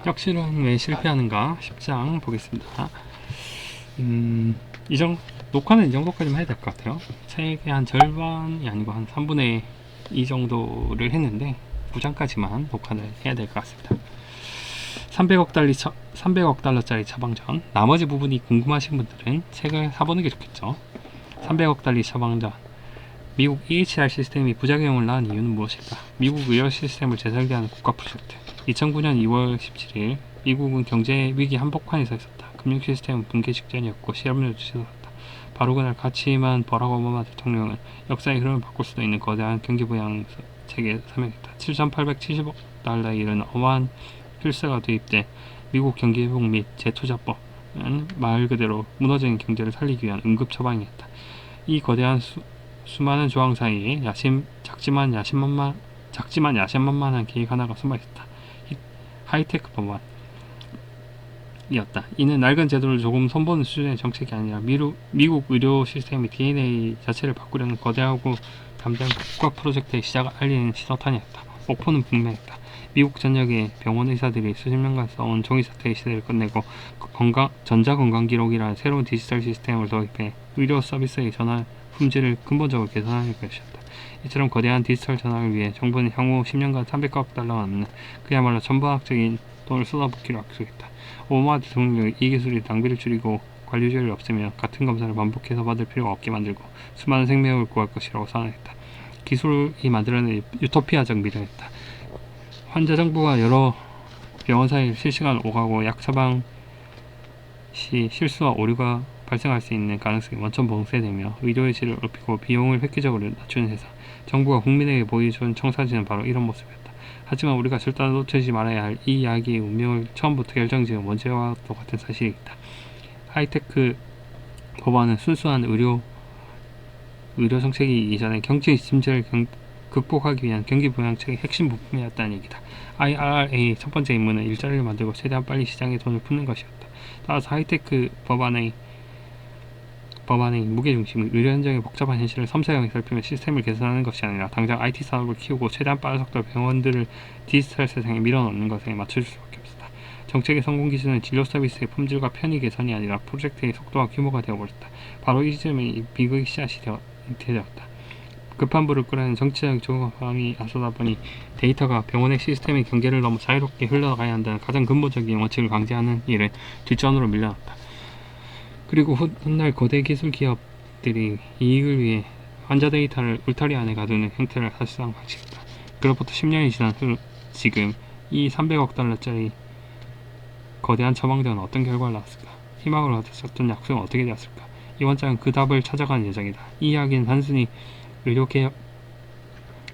혁실은 왜 실패하는가 10장 보겠습니다. 녹화는 이 정도까지만 해야 될 것 같아요. 책의 한 절반이 아니고 한 3분의 2 정도를 했는데 9장까지만 녹화를 해야 될 것 같습니다. 300억 달러짜리 처방전. 나머지 부분이 궁금하신 분들은 책을 사보는 게 좋겠죠. 300억 달러 처방전. 미국 EHR 시스템이 부작용을 낳은 이유는 무엇일까? 미국 의료 시스템을 재설계하는 국가 프로젝트. 2009년 2월 17일 미국은 경제 위기 한복판에 서 있었다. 금융 시스템은 붕괴 직전이었고 실업률도 치솟았다. 바로 그날 가치만 버락 오바마 대통령은 역사의 흐름을 바꿀 수도 있는 거대한 경기부양 체계에 서명했다. 7,870억 달러에 이르는 어마한 필수가 도입돼 미국 경기회복 및 재투자법은 말 그대로 무너진 경제를 살리기 위한 응급 처방이었다. 이 거대한 수많은 조항 사이에 작지만 야심만만한 계획 하나가 숨어있었다. 하이테크 법안이었다. 이는 낡은 제도를 조금 손보는 수준의 정책이 아니라 미국 의료 시스템의 DNA 자체를 바꾸려는 거대하고 담대한 국가 프로젝트의 시작을 알리는 신호탄이었다. 목표는 분명했다. 미국 전역의 병원 의사들이 수십 년간 써온 종이사태의 시대를 끝내고 전자건강기록이라는 새로운 디지털 시스템을 도입해 의료 서비스의 전환 품질을 근본적으로 개선하는 것이었다. 이처럼 거대한 디지털 전환을 위해 정부는 향후 10년간 300억 달러가 넘는 그야말로 천문학적인 돈을 쏟아붓기로 약속했다. 오바마 대통령이 이 기술이 낭비를 줄이고 관리주의를 없애며 같은 검사를 반복해서 받을 필요가 없게 만들고 수많은 생명을 구할 것이라고 선언했다. 기술이 만들어낸 유토피아적 미래였다. 환자 정보가 여러 병원 사이를 실시간 오가고 약 처방 시 실수와 오류가 발생할 수 있는 가능성이 원천 봉쇄되며 의료의 질을 높이고 비용을 획기적으로 낮추는 세상. 정부가 국민에게 보여준 청사진은 바로 이런 모습이었다. 하지만 우리가 절대 놓치지 말아야 할 이 이야기의 운명을 처음부터 결정지은 원죄와 똑같은 사실이 있다. 하이테크 법안은 순수한 의료 정책이 이전에 경제 침체를 극복하기 위한 경기 부양책의 핵심 부품이었다는 얘기다. IRA의 첫 번째 임무는 일자리를 만들고 최대한 빨리 시장에 돈을 푸는 것이었다. 따라서 하이테크 법안의 무게중심은 의료 현장의 복잡한 현실을 섬세하게 살피며 시스템을 개선하는 것이 아니라 당장 IT 산업을 키우고 최대한 빠른 속도로 병원들을 디지털 세상에 밀어넣는 것에 맞춰줄 수밖에 없었다. 정책의 성공 기준은 진료 서비스의 품질과 편의 개선이 아니라 프로젝트의 속도와 규모가 되어버렸다. 바로 이 지점에 비극의 씨앗이 되었다. 급한 불을 끄라는 정치적 조감이 앞서다 보니 데이터가 병원의 시스템의 경계를 넘어 자유롭게 흘러가야 한다는 가장 근본적인 원칙을 강제하는 일은 뒷전으로 밀려났다. 그리고 훗날 거대 기술 기업들이 이익을 위해 환자 데이터를 울타리 안에 가두는 행태를 사실상 방치했다. 그로부터 10년이 지난 지금 이 300억 달러짜리 거대한 처방전은 어떤 결과를 낳았을까? 희망을 얻었었던 약속은 어떻게 되었을까? 이 원장은 그 답을 찾아가는 예정이다. 이 이야기는 단순히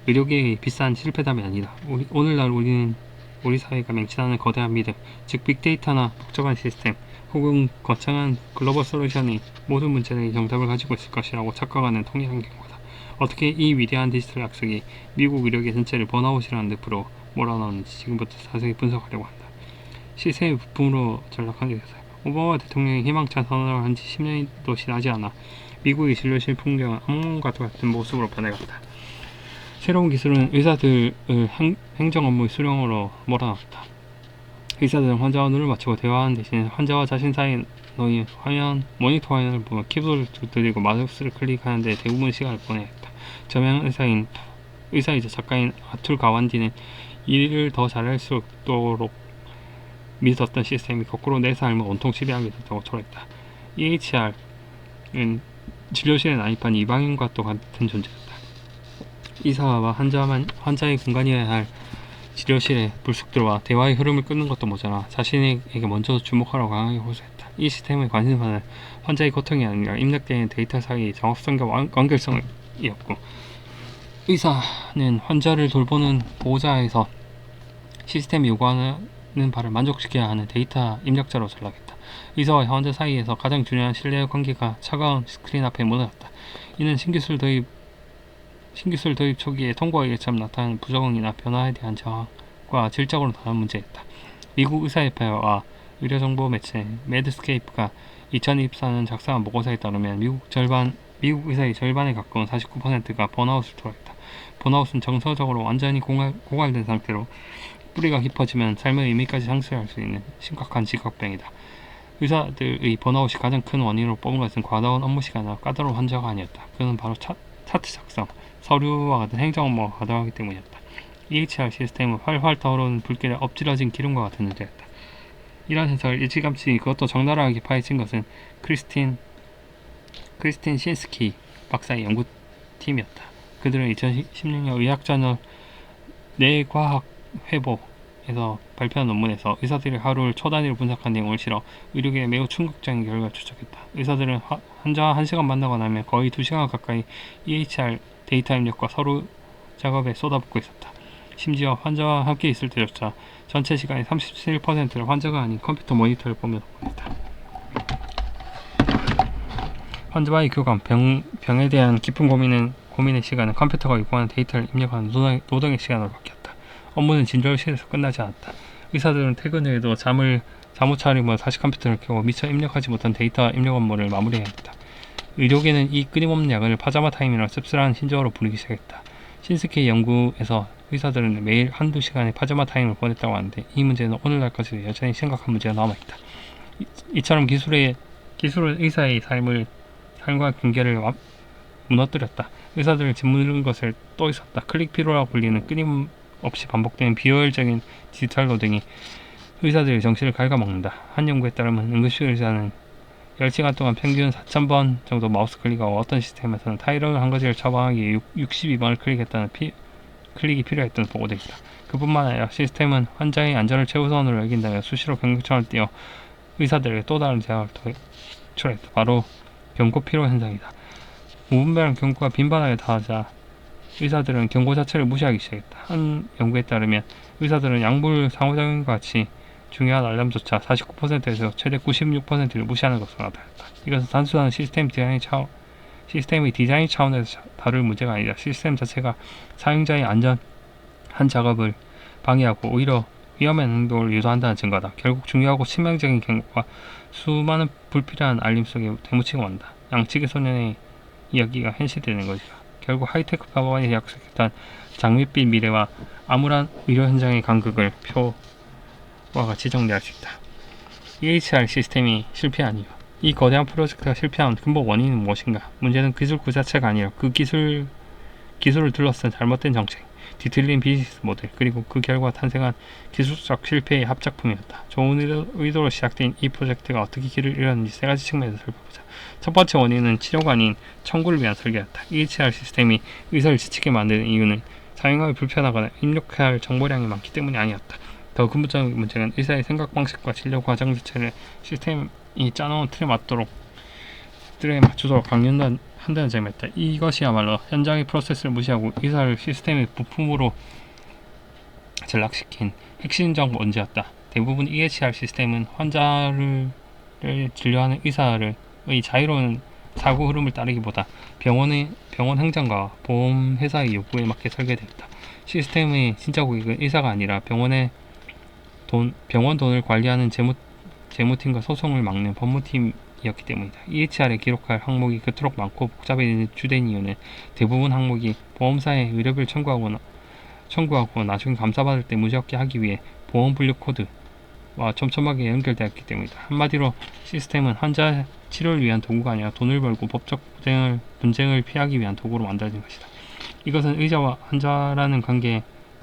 의료계의 비싼 실패담이 아니다. 오늘날 우리 사회가 맹신하는 거대한 미래, 즉 빅데이터나 복잡한 시스템, 혹은 거창한 글로벌 솔루션이 모든 문제의 정답을 가지고 있을 것이라고 착각하는 통일한 경우다. 어떻게 이 위대한 디지털 약속이 미국 의료계 전체를 번아웃이라는 늪으로 몰아넣는지 지금부터 자세히 분석하려고 한다. 시세의 부품으로 전락한 것이다. 오바마 대통령이 희망찬 선언을 한 지 10년도 지나지 않아 미국의 진료실 풍경은 악몽과 같은 모습으로 변해갔다. 새로운 기술은 의사들을 행정 업무의 수령으로 몰아넣었다. 의사들은 환자와 눈을 맞추고 대화하는 대신 환자와 자신 사이에 놓인 모니터 화면을 보며 키보드를 두드리고 마우스를 클릭하는 데 대부분 시간을 보내야 했다. 저명 의사이자 작가인 아툴 가완디는 일을 더 잘할 수 있도록 믿었던 시스템이 거꾸로 내 삶을 온통 지배하게 됐다고 토로했다. EHR은 진료실에 난입한 이방인과 또 같은 존재였다. 의사와 환자의 공간이어야 할 진료실에 불쑥 들어와 대화의 흐름을 끊는 것도 모자라 자신에게 먼저 주목하라고 강하게 호소했다. 이 시스템의 관심사는 환자의 고통이 아니라 입력되는 데이터 사이의 정확성과 완결성이었고, 의사는 환자를 돌보는 보호자에서 시스템이 요구하는 바를 만족시켜야 하는 데이터 입력자로 전락했다. 의사와 환자 사이에서 가장 중요한 신뢰의 관계가 차가운 스크린 앞에 무너졌다. 이는 신기술 도입 초기에 통과의 일처럼 나타나는 부적응이나 변화에 대한 저항과 질적으로 다른 문제였다. 미국 의사협회와 의료정보 매체 매드스케이프가 2024년 작성한 보고서에 따르면 미국 의사의 절반에 가까운 49%가 번아웃을 토로했다. 번아웃은 정서적으로 완전히 고갈된 상태로 뿌리가 깊어지면 삶의 의미까지 상실할 수 있는 심각한 직업병이다. 의사들의 번아웃이 가장 큰 원인으로 뽑은 것은 과다운 업무 시간과 까다로운 환자가 아니었다. 그는 바로 차트 작성, 서류와 같은 행정 업무가 과다하기 때문이었다. EHR 시스템은 활활 타오르는 불길에 엎질러진 기름과 같은 존재였다. 이런 현상을 일찌감치 그것도 적나라하게 파헤친 것은 크리스틴 신스키 박사의 연구팀이었다. 그들은 2016년 의학저널 뇌과학회보에서 발표한 논문에서 의사들이 하루를 초단위로 분석한 내용을 실어 의료계에 매우 충격적인 결과를 추적했다. 의사들은 환자와 1시간 만나고 나면 거의 2시간 가까이 EHR 데이터 입력과 서류 작업에 쏟아붓고 있었다. 심지어 환자와 함께 있을 때조차 전체 시간의 37%를 환자가 아닌 컴퓨터 모니터를 보며 보냈다. 환자와의 교감, 병에 대한 깊은 고민의 시간은 컴퓨터가 요구하는 데이터를 입력하는 노동의 시간으로 바뀌었다. 업무는 진료실에서 끝나지 않았다. 의사들은 퇴근 후에도 잠못 차리며 다시 컴퓨터를 켜고 미처 입력하지 못한 데이터 입력 업무를 마무리해야 했다. 의료계는 이 끊임없는 야근을 파자마 타임이라는 씁쓸한 신조어로 부르기 시작했다. 신스키의 연구에서 의사들은 매일 한두 시간의 파자마 타임을 보냈다고 하는데 이 문제는 오늘날까지도 여전히 심각한 문제가 남아있다. 이처럼 기술은 의사의 삶과 경계를 무너뜨렸다. 의사들을 짓무르는 것을 또 있었다. 클릭 피로라고 불리는 끊임없이 반복되는 비효율적인 디지털 노동이 의사들의 정신을 갉아먹는다. 한 연구에 따르면 응급실 의사는 10시간 동안 평균 4,000번 정도 마우스 클릭하고 어떤 시스템에서는 타이틀을 한 가지를 처방하기 위해 62번을 클릭했다는 클릭이 필요했던 보고도 있다. 그뿐만 아니라 시스템은 환자의 안전을 최우선으로 여긴다며 수시로 경고창을 띄워 의사들에게 또 다른 제약을 초래했다. 바로 경고 피로 현상이다. 무분별한 경고가 빈번하게 닿자 의사들은 경고 자체를 무시하기 시작했다. 한 연구에 따르면 의사들은 약물 상호작용과 같이 중요한 알람조차 49%에서 최대 96%를 무시하는 것으로 나타났다. 이것은 단순한 시스템의 디자인 차원에서 다룰 문제가 아니라 시스템 자체가 사용자의 안전한 작업을 방해하고 오히려 위험한 행동을 유도한다는 증거다. 결국 중요하고 치명적인 경고가 수많은 불필요한 알림 속에 되묻히고 만다. 양측의 소년의 이야기가 현실되는 것이다. 결국 하이테크 가방이 약속했던 장밋빛 미래와 암울한 의료 현장의 간극을 표와 같이 정리할 수 있다. EHR 시스템이 실패한 이유. 이 거대한 프로젝트가 실패한 근본 원인은 무엇인가? 문제는 기술 그 자체가 아니라 그 기술을 둘러싼 잘못된 정책, 뒤틀린 비즈니스 모델, 그리고 그 결과 탄생한 기술적 실패의 합작품이었다. 좋은 의도로 시작된 이 프로젝트가 어떻게 길을 잃었는지 세 가지 측면에서 살펴보자. 첫 번째 원인은 치료가 아닌 청구를 위한 설계였다. EHR 시스템이 의사를 지치게 만드는 이유는 사용하기 불편하거나 입력해야 할 정보량이 많기 때문이 아니었다. 더 근본적인 문제는 의사의 생각 방식과 진료 과정 자체를 시스템이 짜놓은 틀에 맞추도록 강요한다는 점이었다. 이것이야말로 현장의 프로세스를 무시하고 의사를 시스템의 부품으로 전락시킨 핵심적 문제였다. 대부분 EHR 시스템은 환자를 진료하는 의사의 자유로운 사고 흐름을 따르기보다 병원 행정과 보험 회사의 요구에 맞게 설계되었다. 시스템의 진짜 고객은 의사가 아니라 병원 돈을 관리하는 재무팀과 소송을 막는 법무팀이었기 때문이다. EHR에 기록할 항목이 그토록 많고 복잡해지는 주된 이유는 대부분 항목이 보험사에 의료비를 청구하고 나중에 감사받을 때 문제없게 하기 위해 보험 분류 코드와 촘촘하게 연결되었기 때문이다. 한마디로 시스템은 환자 치료를 위한 도구가 아니라 돈을 벌고 법적 분쟁을 피하기 위한 도구로 만들어진 것이다. 이것은 의사와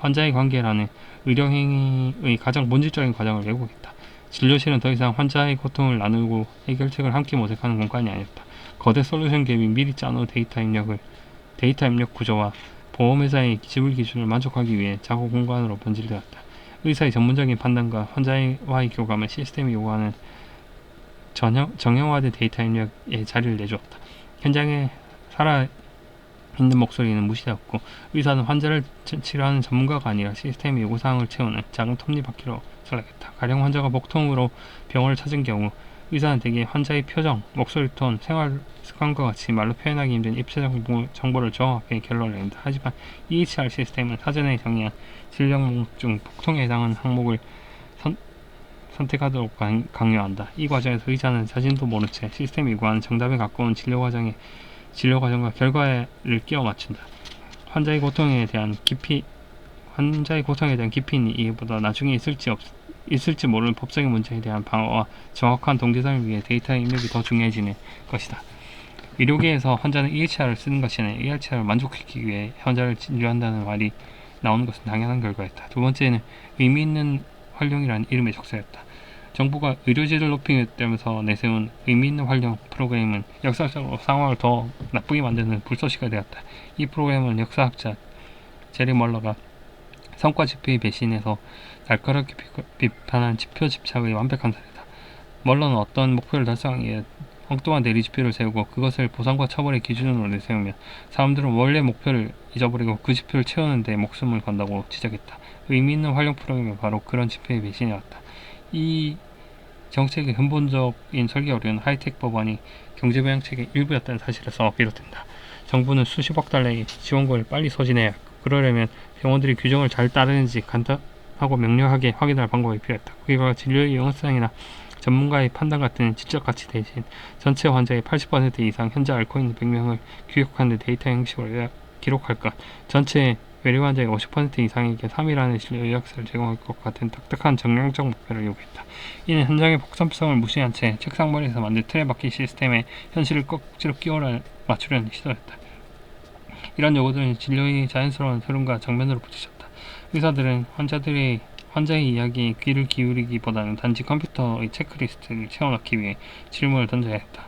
환자의 관계라는 의료행위의 가장 본질적인 과정을 왜곡했다. 진료실은 더 이상 환자의 고통을 나누고 해결책을 함께 모색하는 공간이 아니었다. 거대 솔루션 갭이 미리 짜놓은 데이터 입력 구조와 보험회사의 지불 기준을 만족하기 위해 작업 공간으로 변질되었다. 의사의 전문적인 판단과 환자와의 교감을 시스템이 요구하는 정형화된 데이터 입력에 자리를 내주었다. 현장에 살아있는 목소리는 무시되었고 의사는 환자를 치료하는 전문가가 아니라 시스템의 요구사항을 채우는 작은 톱니바퀴로 전락했다. 가령 환자가 복통으로 병원을 찾은 경우 의사는 대개 환자의 표정, 목소리 톤, 생활 습관과 같이 말로 표현하기 힘든 입체적 정보를 정확하게 결론을 낸다. 하지만 EHR 시스템은 사전에 정의한 진료 목록 중 복통에 해당하는 항목을 선택하도록 강요한다. 이 과정에서 의사는 자신도 모른 채 시스템이 요구하는 정답에 가까운 진료 과정과 결과를 끼워 맞춘다. 환자의 고통에 대한 깊이 환자의 고통에 대한 깊이 있는 이해보다 나중에 있을지 모르는 법적인 문제에 대한 방어와 정확한 동기선을 위해 데이터의 입력이 더 중요해지는 것이다. 의료계에서 환자는 EHR을 쓰는 것이 아니라 EHR을 만족시키기 위해 환자를 진료한다는 말이 나오는 것은 당연한 결과였다. 두 번째는 의미 있는 활용이라는 이름의 적자였다. 정부가 의료질을 높이면서 내세운 의미 있는 활용 프로그램은 역사적으로 상황을 더 나쁘게 만드는 불쏘시가 되었다. 이 프로그램은 역사학자 제리 멀러가 성과 지표의 배신에서 날카롭게 비판한 지표 집착의 완벽한 사례다. 멀러는 어떤 목표를 달성하기 위해 엉뚱한 대리 지표를 세우고 그것을 보상과 처벌의 기준으로 내세우며 사람들은 원래 목표를 잊어버리고 그 지표를 채우는 데 목숨을 건다고 지적했다. 의미 있는 활용 프로그램이 바로 그런 지표의 배신이었다. 이 정책의 근본적인 설계 어려운 하이텍 법안이 경제부양책의 일부였다는 사실에서 비롯된다. 정부는 수십억 달러의 지원금을 빨리 소진해야 했고 그러려면 병원들이 규정을 잘 따르는지 간단하고 명료하게 확인할 방법이 필요했다. 그게 진료의 영업성이나 전문가의 판단 같은 지적 가치 대신 전체 환자의 80% 이상 현재 앓고 있는 병명을 기록하는 데이터 형식으로 기록할 것, 전체 외래 환자의 50% 이상에게 3일 안에 진료 예약서를 제공할 것 같은 딱딱한 정량적 목표를 요구했다. 이는 현장의 복잡성을 무시한 채 책상머리에서 만든 틀에 박힌 시스템에 현실을 꼭지로 끼워 맞추려는 시도였다. 이런 요구들은 진료의 자연스러운 흐름과 정면으로 부딪혔다. 의사들은 환자의 이야기에 귀를 기울이기보다는 단지 컴퓨터의 체크리스트를 채워넣기 위해 질문을 던져야 했다.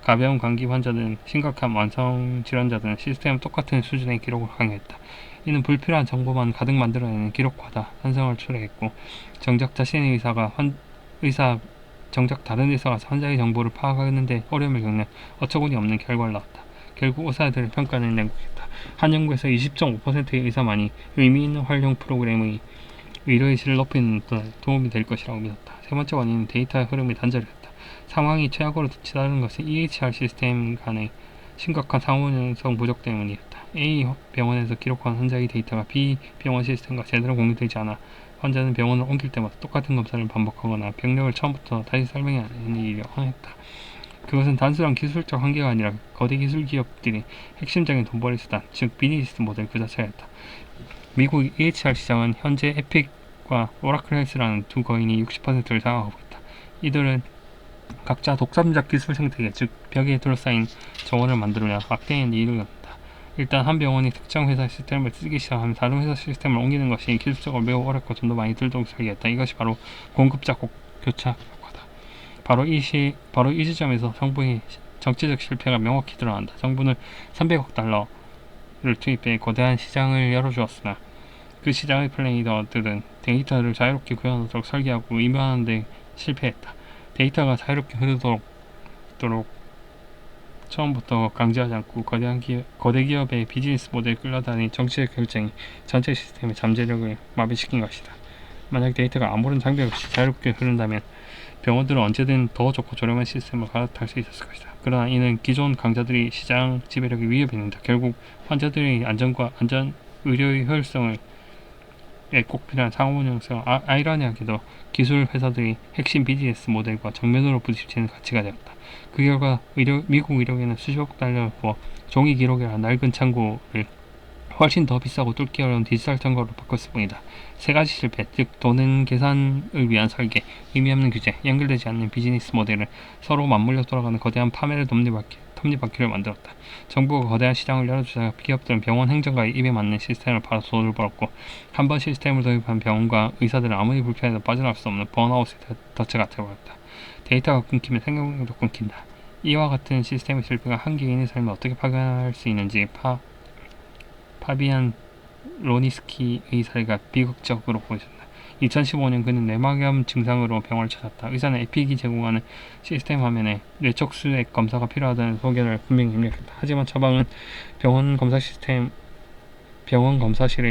가벼운 감기 환자든 심각한 만성 질환자든 시스템은 똑같은 수준의 기록을 강요했다. 이는 불필요한 정보만 가득 만들어내는 기록과다 산성을 초래했고 정작 다른 의사가 환자의 정보를 파악하는데 어려움을 겪는 어처구니 없는 결과를 낳았다. 결국 의사들의 평가는 냉국했다. 한 연구에서 20.5%의 의사만이 의미 있는 활용 프로그램의 의료의 질을 높이는 데 도움이 될 것이라고 믿었다. 세 번째 원인은 데이터의 흐름이 단절이었다. 상황이 최악으로 치달은 것은 EHR 시스템 간의 심각한 상호연성 부족 때문이었다. A 병원에서 기록한 환자의 데이터가 B 병원 시스템과 제대로 공유되지 않아 환자는 병원을 옮길 때마다 똑같은 검사를 반복하거나 병력을 처음부터 다시 설명해야 하는 일이 뻔했다. 그것은 단순한 기술적 한계가 아니라 거대 기술 기업들이 핵심적인 돈벌이 수단, 즉 비즈니스 모델 그 자체였다. 미국 EHR 시장은 현재 에픽과 오라클 헬스라는 두 거인이 60%를 장악하고 있다. 이들은 각자 독점적 기술 생태계, 즉 벽에 둘러싸인 정원을 만들며 막대한 이익을 얻는다. 일단 한 병원이 특정 회사 시스템을 쓰기 시작하면 다른 회사 시스템을 옮기는 것이 기술적으로 매우 어렵고 돈도 많이 들도록 설계했다. 이것이 바로 공급자 교착 효과다. 바로 이 지점에서 정부의 정치적 실패가 명확히 드러난다. 정부는 300억 달러를 투입해 거대한 시장을 열어주었으나 그 시장의 플레이어들은 데이터를 자유롭게 구현하도록 설계하고 임명하는 데 실패했다. 데이터가 자유롭게 흐르도록 처음부터 강제하지 않고 거대 기업의 비즈니스 모델에 끌려다닌 정치적 결정이 전체 시스템의 잠재력을 마비시킨 것이다. 만약 데이터가 아무런 장벽 없이 자유롭게 흐른다면 병원들은 언제든 더 좋고 저렴한 시스템을 갈아탈 수 있었을 것이다. 그러나 이는 기존 강자들이 시장 지배력에 위협이 된다. 결국 환자들의 안전과 의료의 효율성을 꼭 필요한 상호운영성, 아이러니하게도 기술 회사들이 핵심 비즈니스 모델과 정면으로 부딪히는 가치가 되었다. 그 결과 미국 의료계는 수십억 달러를 부어 종이 기록이라는 낡은 창고를 훨씬 더 비싸고 뚫기 어려운 디지털 창고로 바꿨을 뿐이다. 세 가지 실패, 즉 돈은 계산을 위한 설계, 의미 없는 규제, 연결되지 않는 비즈니스 모델을 서로 맞물려 돌아가는 거대한 파멸의 톱니바퀴를 만들었다. 정부가 거대한 시장을 열어주자 기업들은 병원 행정가의 입에 맞는 시스템을 팔아 돈을 벌었고 한 번 시스템을 도입한 병원과 의사들은 아무리 불편해도 빠져나올 수 없는 번아웃의 덫에 갇혀버렸다. 데이터가 끊기면 생명력도 끊긴다. 이와 같은 시스템의 실패가 한 개인의 삶을 어떻게 파괴할 수 있는지 파비안 로니스키의 사례가 비극적으로 보여준다. 2015년 그는 뇌막염 증상으로 병원을 찾았다. 의사는 에픽이 제공하는 시스템 화면에 뇌척수액 검사가 필요하다는 소견을 분명히 입력했다. 하지만 처방은 병원 검사실의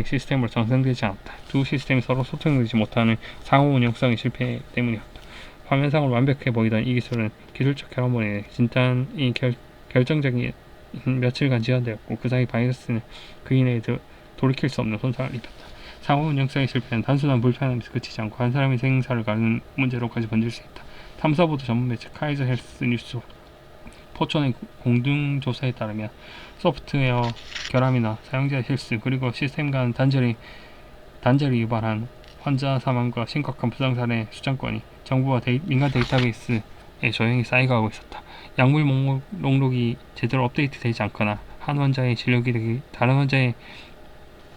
시스템으로 정상되지 않았다. 두 시스템이 서로 소통되지 못하는 상호 운영성의 실패 때문이었다. 화면상으로 완벽해 보이던 이 기술은 기술적 결함으로 진단이 결정적인 며칠간 지연되었고 그 사이 바이러스는 그인에 돌이킬 수 없는 손상을 입혔다. 상호 운영성의 실패는 단순한 불편함에서 그치지 않고 한 사람의 생사를 가는 문제로까지 번질 수 있다. 탐사보도 전문 매체 카이저 헬스 뉴스 포천의 공동조사에 따르면 소프트웨어 결함이나 사용자 실수 그리고 시스템 간 단절이 단절이 유발한 환자 사망과 심각한 부상 사례 수장권이 정부와 민간 데이터베이스에 조용히 쌓여가고 있었다. 약물 목록이 제대로 업데이트되지 않거나 한 환자의 진료 기록이 다른 환자의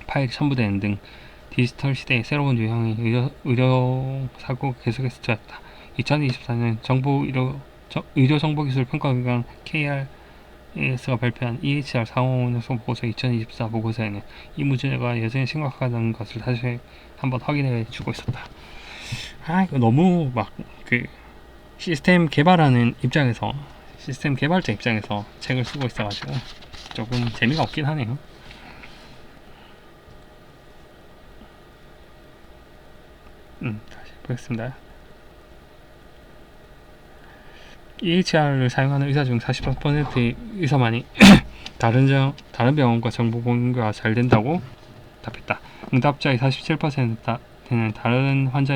파일이 첨부되는 등 디지털 시대의 새로운 유형의 의료 사고가 계속해서 처했다. 2024년 정부 의료정보기술평가기관 KRAS가 발표한 EHR 상호운송 보고서 2024 보고서에는 이 문제가 여전히 심각하다는 것을 다시 한번 확인해 주고 있었다. 이거 너무 시스템 개발하는 입장에서, 시스템 개발자 입장에서 책을 쓰고 있어가지고 조금 재미가 없긴 하네요. 다시 보겠습니다. EHR을 사용하는 의사 중 44%의 의사만이 다른 병원과 정보 공유가 잘 된다고 답했다. 응답자의 47%는 다른 환자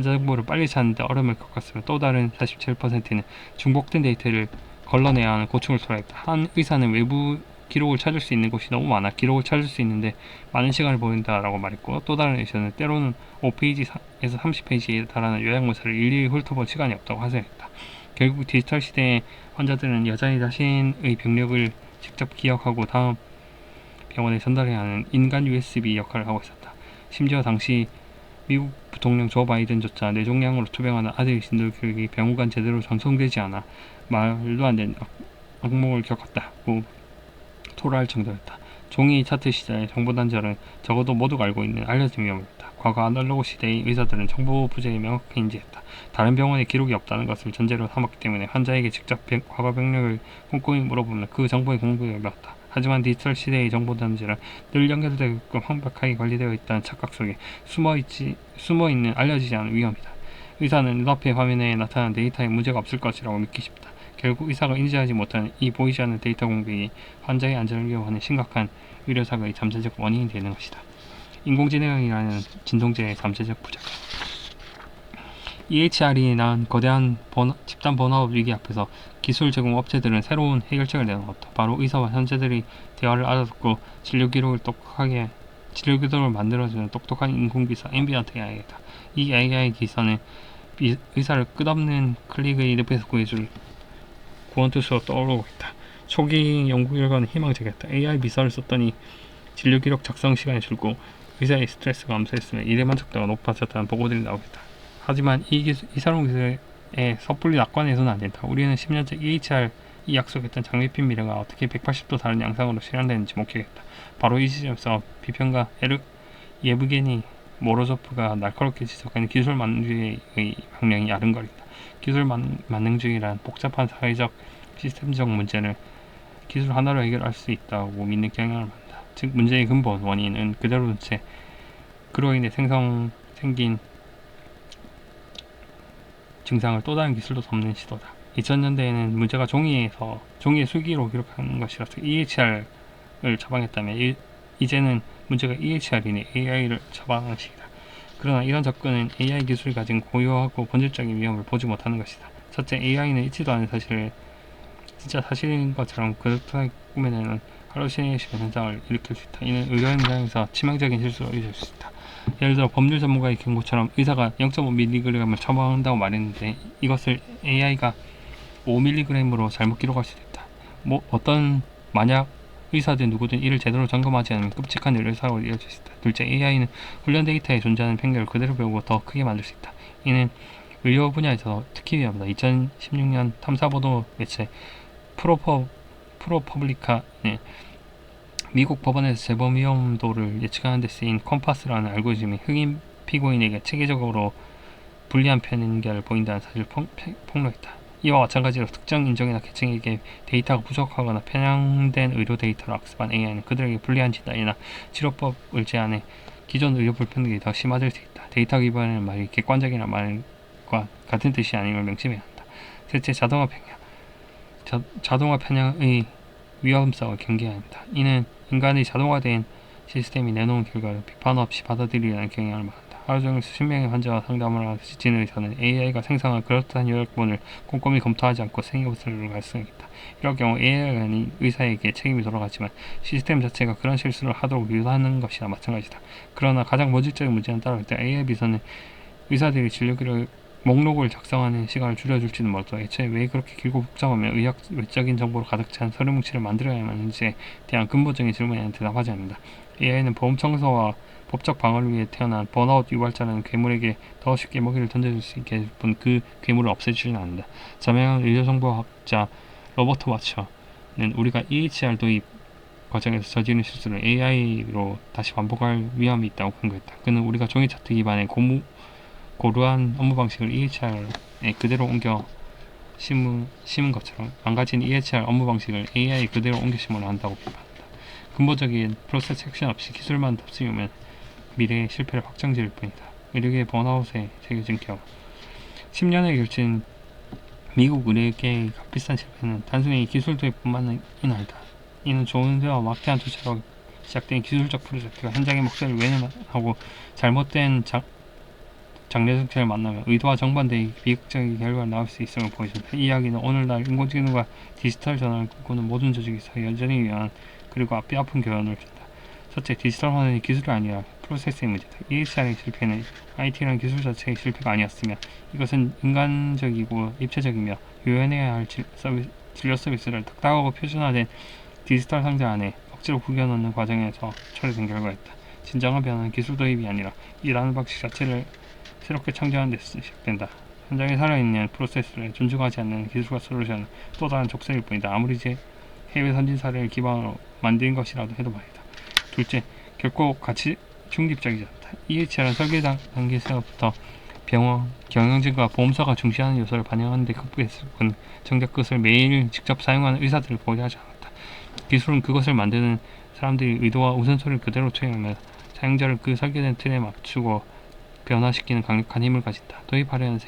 정보를 빨리 찾는데 어려움을 겪었으며 또 다른 47%는 중복된 데이터를 걸러내야 하는 고충을 토로했다. 한 의사는 외부 기록을 찾을 수 있는 곳이 너무 많아 기록을 찾을 수 있는데 많은 시간을 보낸다라고 말했고, 또 다른 의사는 때로는 5페이지에서 30페이지에 달하는 요약문서를 일일이 훑어볼 시간이 없다고 하소했다. 결국 디지털 시대의 환자들은 여전히 자신의 병력을 직접 기억하고 다음 병원에 전달해야 하는 인간 USB 역할을 하고 있었다. 심지어 당시 미국 부통령 조 바이든조차 뇌종양으로 투병하는 아들의 진도 교육이 병원 제대로 전송되지 않아 말도 안 되는 악몽을 겪었다고 토로할 정도였다. 종이 차트 시대의 정보 단절은 적어도 모두가 알고 있는 알려진 위험이었다. 과거 아날로그 시대의 의사들은 정보 부재에 명확히 인지했다. 다른 병원에 기록이 없다는 것을 전제로 삼았기 때문에 환자에게 직접 과거 병력을 꼼꼼히 물어보면 그 정보의 공부에 어려웠다. 하지만 디지털 시대의 정보 단절은 늘 연결되게끔 완벽하게 관리되어 있다는 착각 속에 숨어있는 알려지지 않은 위험이다. 의사는 눈앞의 화면에 나타난 데이터에 문제가 없을 것이라고 믿기 쉽다. 결국 의사가 인지하지 못하는 이 보이지 않는 데이터 공백이 환자의 안전을 위협하는 심각한 의료사고의 잠재적 원인이 되는 것이다. 인공지능이라는 진동제의 잠재적 부작. EHR이 낳은 거대한 집단 번아웃 위기 앞에서 기술 제공 업체들은 새로운 해결책을 내놓았다. 바로 의사와 현재들이 대화를 알아듣고 진료 기록을 만들어주는 똑똑한 인공비서 앰비언트 AI이다. 이 AI 기사는 의사를 끝없는 클릭의 늪에서 구해줄 구원투수로 떠오르고 있다. 초기 연구 결과는 희망적이었다. AI 비서를 썼더니 진료 기록 작성 시간이 줄고 의사의 스트레스가 감소했으며 일의 만족도가 높아졌다는 보고들이 나오고 있다. 하지만 이 새로운 기술에 섣불리 낙관해서는 안 된다. 우리는 10년째 EHR이 약속했던 장밋빛 미래가 어떻게 180도 다른 양상으로 실현되는지 목격했다. 바로 이 지점에서 비평가 예브게니 모로조프가 날카롭게 지적하는 기술 만능주의의 방향이 아른거린다. 기술 만능주의란 복잡한 사회적 시스템적 문제를 기술 하나로 해결할 수 있다고 믿는 경향을 말한다. 즉 문제의 근본 원인은 그대로 둔 채 그로 인해 생긴 증상을 또 다른 기술로 덮는 시도다. 2000년대에는 문제가 종이의 수기로 기록하는 것이라서 EHR을 처방했다면 이제는 문제가 EHR이니 AI를 처방하는 시기다. 그러나 이런 접근은 AI 기술이 가진 고유하고 본질적인 위험을 보지 못하는 것이다. 첫째, AI는 있지도 않은 사실을 진짜 사실인 것처럼 그렇게 꾸며내는 할루시네이션 현상을 일으킬 수 있다. 이는 의료 현장에서 치명적인 실수로 이어질 수 있다. 예를 들어 법률 전문가의 경고처럼 의사가 0.5mg을 처방한다고 말했는데 이것을 AI가 5mg으로 잘못 기록할 수도 있다. 만약 의사든 누구든 이를 제대로 점검하지 않으면 끔찍한 의료사고로 이어질 수 있다. 둘째, AI는 훈련 데이터에 존재하는 편견을 그대로 배우고 더 크게 만들 수 있다. 이는 의료 분야에서 특히 위험하다. 2016년 탐사보도 매체 프로퍼블리카는 미국 법원에서 재범 위험도를 예측하는 데 쓰인 컴파스라는 알고리즘이 흑인 피고인에게 체계적으로 불리한 편견을 보인다는 사실을 폭로했다. 이와 마찬가지로 특정 인종이나 계층에게 데이터가 부족하거나 편향된 의료 데이터를 학습한 AI는 그들에게 불리한 진단이나 치료법을 제안해 기존 의료 불평등이 더 심화될 수 있다. 데이터 기반이라는 말이 객관적이라는 말과 같은 뜻이 아님을 명심해야 한다. 셋째, 자동화 편향. 자동화 편향의 위험성을 경계해야 한다. 이는 인간의 자동화된 시스템이 내놓은 결과를 비판 없이 받아들이려는 경향을 말한다. 하루 종일 수십 명의 환자와 상담을 하는 지친 의사는 AI가 생성한 그럴듯한 요약본을 꼼꼼히 검토하지 않고 생이부스를 갈 수 있다. 이럴 경우 AI가 아닌 의사에게 책임이 돌아가지만 시스템 자체가 그런 실수를 하도록 유도하는 것이나 마찬가지다. 그러나 가장 본질적인 문제는 따라올 때 AI 비서는 의사들이 진료기를 목록을 작성하는 시간을 줄여줄지는 몰라도 애초에 왜 그렇게 길고 복잡하며 의학 외적인 정보로 가득 찬 서류 뭉치를 만들어야만 하는지에 대한 근본적인 질문에는 대답하지 않는다. AI는 보험 청소와 법적 방어를 위해 태어난 번아웃 유발자라는 괴물에게 더 쉽게 먹이를 던져줄 수 있게 해줄 뿐 그 괴물을 없애주지는 않는다. 저명한 의료정보학자 로버트 와처는 우리가 EHR 도입 과정에서 저지른 실수를 AI로 다시 반복할 위험이 있다고 권고했다. 그는 우리가 종이 차트 기반의 고루한 업무 방식을 EHR에 그대로 옮겨 심은 것처럼 망가진 EHR 업무 방식을 AI에 그대로 옮겨 심으려 한다고 비판한다. 근본적인 프로세스 액션 없이 기술만 덮으면 미래의 실패를 확정지을 뿐이다. 의료계의 번아웃에 새겨진 기억. 10년에 걸친 미국 의료계의 값비싼 실패는 단순히 기술 도입뿐만이 아니다. 이는 좋은 회와 막대한 투자로 시작된 기술적 프로젝트가 현장의 목소리를 외면하고 잘못된 장래 정책을 만나면 의도와 정반대의 비극적인 결과가 나올 수 있음을 보여준다. 이 이야기는 오늘날 인공지능과 디지털 전환을 꿈꾸는 모든 조직에서 여전히 위한 그리고 뼈 아픈 교훈을 준다. 첫째, 디지털화는 기술이 아니라 프로세스의 문제다. EHR의 실패는 IT라는 기술 자체의 실패가 아니었으며 이것은 인간적이고 입체적이며 유연해야 할 진료 서비스를 딱딱하고 표준화된 디지털 상자 안에 억지로 구겨넣는 과정에서 초래된 결과였다. 진정한 변화는 기술 도입이 아니라 일하는 방식 자체를 새롭게 창조하는 데서 시작된다. 현장에 살아있는 프로세스를 존중하지 않는 기술과 솔루션은 또 다른 족쇄일 뿐이다. 아무리 해외 선진 사례를 기반으로 만든 것이라도 해도 말이다. 둘째, 결코 가치 중립적이지 않다. EHR은 설계 단계에서부터 병원, 경영진과 보험사가 중시하는 요소를 반영하는 데 극복했을 뿐 정작 그것을 매일 직접 사용하는 의사들을 보호하지 않았다. 기술은 그것을 만드는 사람들의 의도와 우선소리를 그대로 투영하며 사용자를 그 설계된 틀에 맞추고 변화시키는 강력한 힘을 가진다. 도입하려는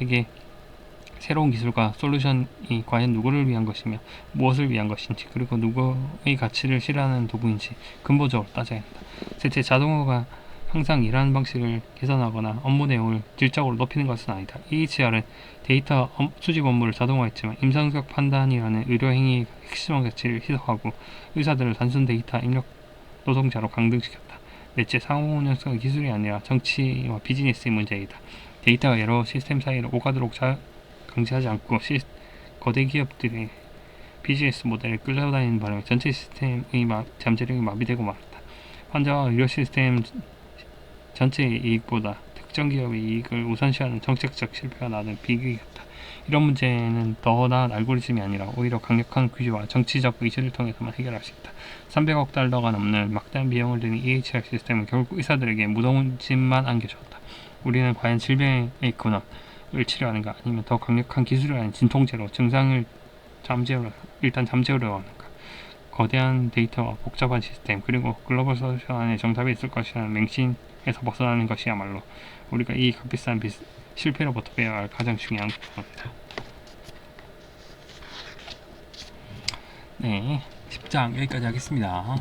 새로운 기술과 솔루션이 과연 누구를 위한 것이며 무엇을 위한 것인지 그리고 누구의 가치를 실현하는 도구인지 근본적으로 따져야 한다. 셋째, 자동화가 항상 일하는 방식을 개선하거나 업무 내용을 질적으로 높이는 것은 아니다. EHR은 데이터 수집 업무를 자동화했지만 임상적 판단이라는 의료행위의 핵심적 가치를 희석하고 의사들을 단순 데이터 입력 노동자로 강등시켰다. 넷째, 상호 운영성은 기술이 아니라 정치와 비즈니스의 문제이다. 데이터가 여러 시스템 사이를 오가도록 강제하지 않고 거대 기업들의 비즈니스 모델을 끌려다니는 바람에 전체 시스템의 잠재력이 마비되고 말았다. 환자와 의료 시스템 전체의 이익보다 특정 기업의 이익을 우선시하는 정책적 실패가 나는 비극이 같다. 이런 문제는 더 나은 알고리즘이 아니라 오히려 강력한 규제와 정치적 의지를 통해서만 해결할 수 있다. 300억 달러가 넘는 막대한 비용을 드는 EHR 시스템은 결국 의사들에게 무더운 짐만 안겨주었다. 우리는 과연 질병의 근원을 치료하는가 아니면 더 강력한 기술이라는 진통제로 증상을 잠재우려 하는가. 거대한 데이터와 복잡한 시스템 그리고 글로벌 솔루션 안에 정답이 있을 것이라는 맹신에서 벗어나는 것이야말로 우리가 이 값비싼 실패로부터 배워야 할 가장 중요한 부분입니다. 네, 10장 여기까지 하겠습니다.